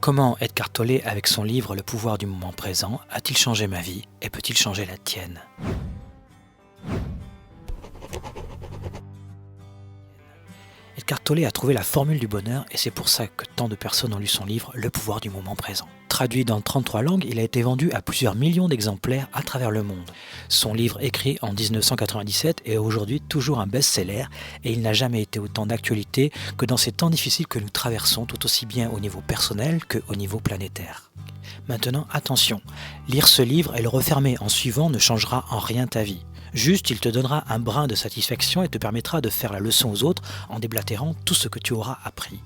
Comment Eckhart Tolle, avec son livre Le pouvoir du moment présent, a-t-il changé ma vie et peut-il changer la tienne ? Eckhart Tolle a trouvé la formule du bonheur et c'est pour ça que tant de personnes ont lu son livre Le pouvoir du moment présent. Traduit dans 33 langues, il a été vendu à plusieurs millions d'exemplaires à travers le monde. Son livre, écrit en 1997, est aujourd'hui toujours un best-seller et il n'a jamais été autant d'actualité que dans ces temps difficiles que nous traversons, tout aussi bien au niveau personnel qu'au niveau planétaire. Maintenant, attention, lire ce livre et le refermer en suivant ne changera en rien ta vie. Juste, il te donnera un brin de satisfaction et te permettra de faire la leçon aux autres en déblatérant tout ce que tu auras appris.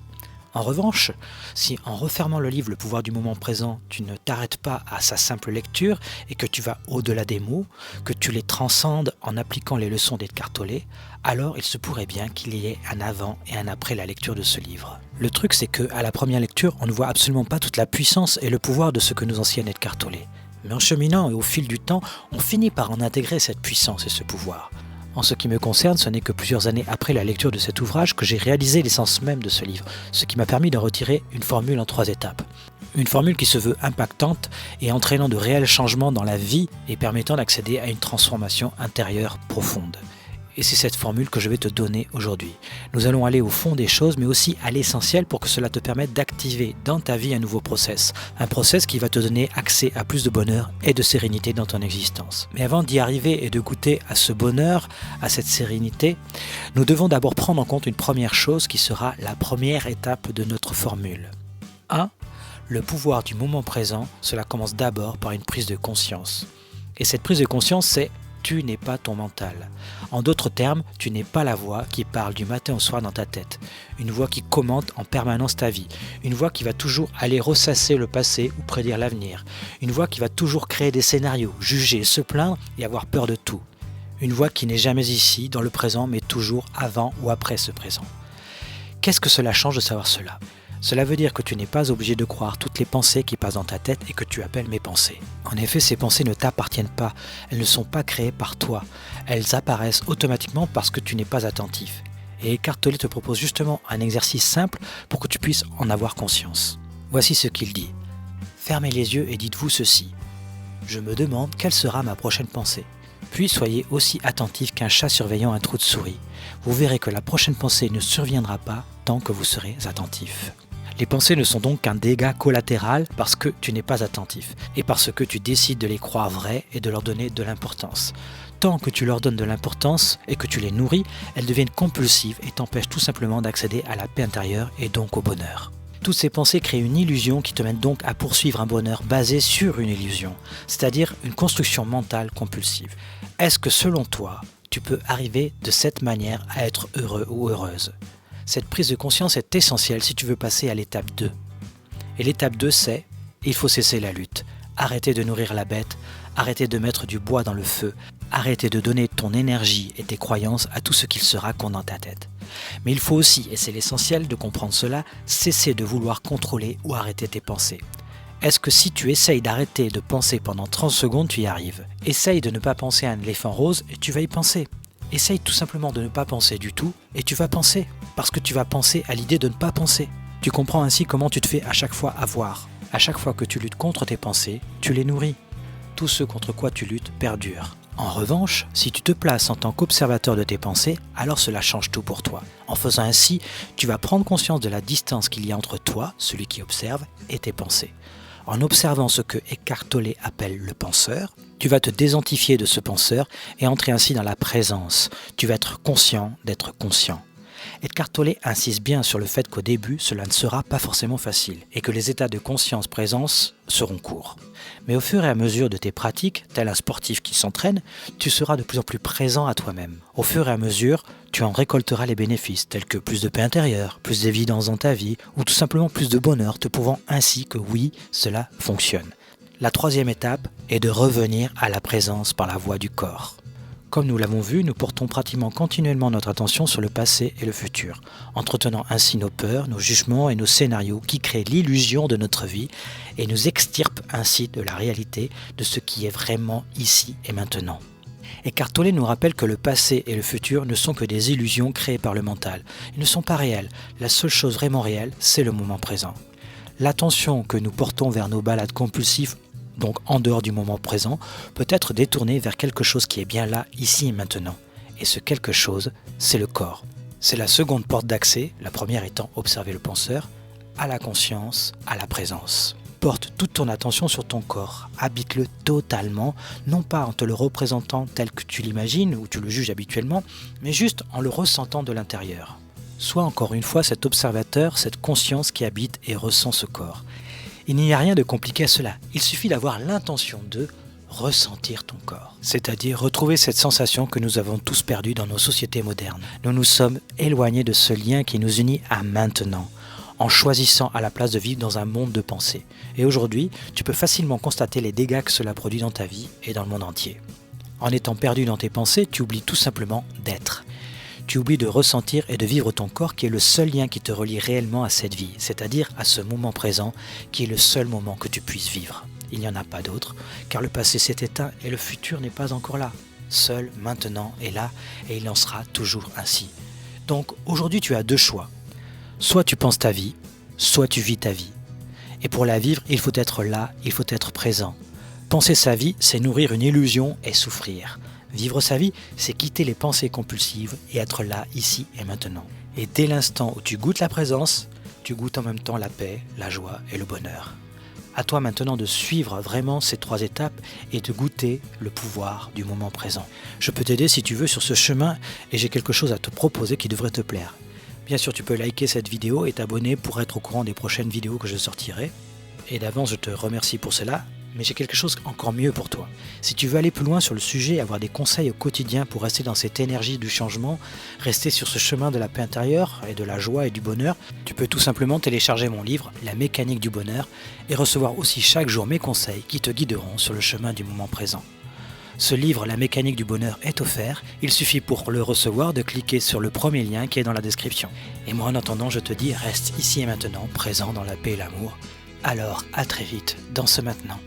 En revanche, si en refermant le livre Le pouvoir du moment présent, tu ne t'arrêtes pas à sa simple lecture et que tu vas au-delà des mots, que tu les transcendes en appliquant les leçons d'Eckhart Tolle, alors il se pourrait bien qu'il y ait un avant et un après la lecture de ce livre. Le truc, c'est qu'à la première lecture, on ne voit absolument pas toute la puissance et le pouvoir de ce que nous enseigne Eckhart Tolle. Mais en cheminant et au fil du temps, on finit par en intégrer cette puissance et ce pouvoir. En ce qui me concerne, ce n'est que plusieurs années après la lecture de cet ouvrage que j'ai réalisé l'essence même de ce livre, ce qui m'a permis d'en retirer une formule en 3 étapes. Une formule qui se veut impactante et entraînant de réels changements dans la vie et permettant d'accéder à une transformation intérieure profonde. Et c'est cette formule que je vais te donner aujourd'hui. Nous allons aller au fond des choses, mais aussi à l'essentiel pour que cela te permette d'activer dans ta vie un nouveau process. Un process qui va te donner accès à plus de bonheur et de sérénité dans ton existence. Mais avant d'y arriver et de goûter à ce bonheur, à cette sérénité, nous devons d'abord prendre en compte une première chose qui sera la première étape de notre formule. 1. Le pouvoir du moment présent, cela commence d'abord par une prise de conscience. Et cette prise de conscience, c'est tu n'es pas ton mental. En d'autres termes, tu n'es pas la voix qui parle du matin au soir dans ta tête. Une voix qui commente en permanence ta vie. Une voix qui va toujours aller ressasser le passé ou prédire l'avenir. Une voix qui va toujours créer des scénarios, juger, se plaindre et avoir peur de tout. Une voix qui n'est jamais ici, dans le présent, mais toujours avant ou après ce présent. Qu'est-ce que cela change de savoir cela ? Cela veut dire que tu n'es pas obligé de croire toutes les pensées qui passent dans ta tête et que tu appelles mes pensées. En effet, ces pensées ne t'appartiennent pas, elles ne sont pas créées par toi. Elles apparaissent automatiquement parce que tu n'es pas attentif. Et Eckhart Tolle te propose justement un exercice simple pour que tu puisses en avoir conscience. Voici ce qu'il dit. Fermez les yeux et dites-vous ceci. Je me demande quelle sera ma prochaine pensée. Puis soyez aussi attentif qu'un chat surveillant un trou de souris. Vous verrez que la prochaine pensée ne surviendra pas tant que vous serez attentif. Les pensées ne sont donc qu'un dégât collatéral parce que tu n'es pas attentif et parce que tu décides de les croire vraies et de leur donner de l'importance. Tant que tu leur donnes de l'importance et que tu les nourris, elles deviennent compulsives et t'empêchent tout simplement d'accéder à la paix intérieure et donc au bonheur. Toutes ces pensées créent une illusion qui te mène donc à poursuivre un bonheur basé sur une illusion, c'est-à-dire une construction mentale compulsive. Est-ce que selon toi, tu peux arriver de cette manière à être heureux ou heureuse ? Cette prise de conscience est essentielle si tu veux passer à l'étape 2. Et l'étape 2, c'est il faut cesser la lutte. Arrêter de nourrir la bête, arrêter de mettre du bois dans le feu, arrêter de donner ton énergie et tes croyances à tout ce qu'il se raconte dans ta tête. Mais il faut aussi, et c'est l'essentiel de comprendre cela, cesser de vouloir contrôler ou arrêter tes pensées. Est-ce que si tu essayes d'arrêter de penser pendant 30 secondes, tu y arrives ? Essaye de ne pas penser à un éléphant rose et tu vas y penser. Essaye tout simplement de ne pas penser du tout et tu vas penser. Parce que tu vas penser à l'idée de ne pas penser. Tu comprends ainsi comment tu te fais à chaque fois avoir. À chaque fois que tu luttes contre tes pensées, tu les nourris. Tout ce contre quoi tu luttes perdure. En revanche, si tu te places en tant qu'observateur de tes pensées, alors cela change tout pour toi. En faisant ainsi, tu vas prendre conscience de la distance qu'il y a entre toi, celui qui observe, et tes pensées. En observant ce que Eckhart Tolle appelle le penseur, tu vas te désidentifier de ce penseur et entrer ainsi dans la présence. Tu vas être conscient d'être conscient. Eckhart Tolle insiste bien sur le fait qu'au début, cela ne sera pas forcément facile et que les états de conscience-présence seront courts. Mais au fur et à mesure de tes pratiques, tel un sportif qui s'entraîne, tu seras de plus en plus présent à toi-même. Au fur et à mesure, tu en récolteras les bénéfices, tels que plus de paix intérieure, plus d'évidence dans ta vie, ou tout simplement plus de bonheur, te prouvant ainsi que oui, cela fonctionne. La 3e étape est de revenir à la présence par la voie du corps. Comme nous l'avons vu, nous portons pratiquement continuellement notre attention sur le passé et le futur, entretenant ainsi nos peurs, nos jugements et nos scénarios qui créent l'illusion de notre vie et nous extirpent ainsi de la réalité de ce qui est vraiment ici et maintenant. Eckhart Tolle nous rappelle que le passé et le futur ne sont que des illusions créées par le mental. Ils ne sont pas réels. La seule chose vraiment réelle, c'est le moment présent. L'attention que nous portons vers nos balades compulsives, donc en dehors du moment présent, peut être détournée vers quelque chose qui est bien là, ici et maintenant. Et ce quelque chose, c'est le corps. C'est la seconde porte d'accès, la première étant observer le penseur, à la conscience, à la présence. Porte toute ton attention sur ton corps, habite-le totalement, non pas en te le représentant tel que tu l'imagines ou tu le juges habituellement, mais juste en le ressentant de l'intérieur. Sois encore une fois cet observateur, cette conscience qui habite et ressent ce corps. Il n'y a rien de compliqué à cela, il suffit d'avoir l'intention de ressentir ton corps, c'est-à-dire retrouver cette sensation que nous avons tous perdue dans nos sociétés modernes. Nous nous sommes éloignés de ce lien qui nous unit à maintenant, en choisissant à la place de vivre dans un monde de pensée. Et aujourd'hui, tu peux facilement constater les dégâts que cela produit dans ta vie et dans le monde entier. En étant perdu dans tes pensées, tu oublies tout simplement d'être. Tu oublies de ressentir et de vivre ton corps qui est le seul lien qui te relie réellement à cette vie, c'est-à-dire à ce moment présent qui est le seul moment que tu puisses vivre. Il n'y en a pas d'autre, car le passé s'est éteint et le futur n'est pas encore là. Seul, maintenant est là et il en sera toujours ainsi. Donc aujourd'hui tu as deux choix. Soit tu penses ta vie, soit tu vis ta vie. Et pour la vivre, il faut être là, il faut être présent. Penser sa vie, c'est nourrir une illusion et souffrir. Vivre sa vie, c'est quitter les pensées compulsives et être là, ici et maintenant. Et dès l'instant où tu goûtes la présence, tu goûtes en même temps la paix, la joie et le bonheur. À toi maintenant de suivre vraiment ces 3 étapes et de goûter le pouvoir du moment présent. Je peux t'aider si tu veux sur ce chemin et j'ai quelque chose à te proposer qui devrait te plaire. Bien sûr, tu peux liker cette vidéo et t'abonner pour être au courant des prochaines vidéos que je sortirai. Et d'avance, je te remercie pour cela, mais j'ai quelque chose encore mieux pour toi. Si tu veux aller plus loin sur le sujet et avoir des conseils au quotidien pour rester dans cette énergie du changement, rester sur ce chemin de la paix intérieure et de la joie et du bonheur, tu peux tout simplement télécharger mon livre « La mécanique du bonheur » et recevoir aussi chaque jour mes conseils qui te guideront sur le chemin du moment présent. Ce livre, La mécanique du bonheur, est offert. Il suffit pour le recevoir de cliquer sur le premier lien qui est dans la description. Et moi, en attendant, je te dis, reste ici et maintenant, présent dans la paix et l'amour. Alors, à très vite dans ce maintenant.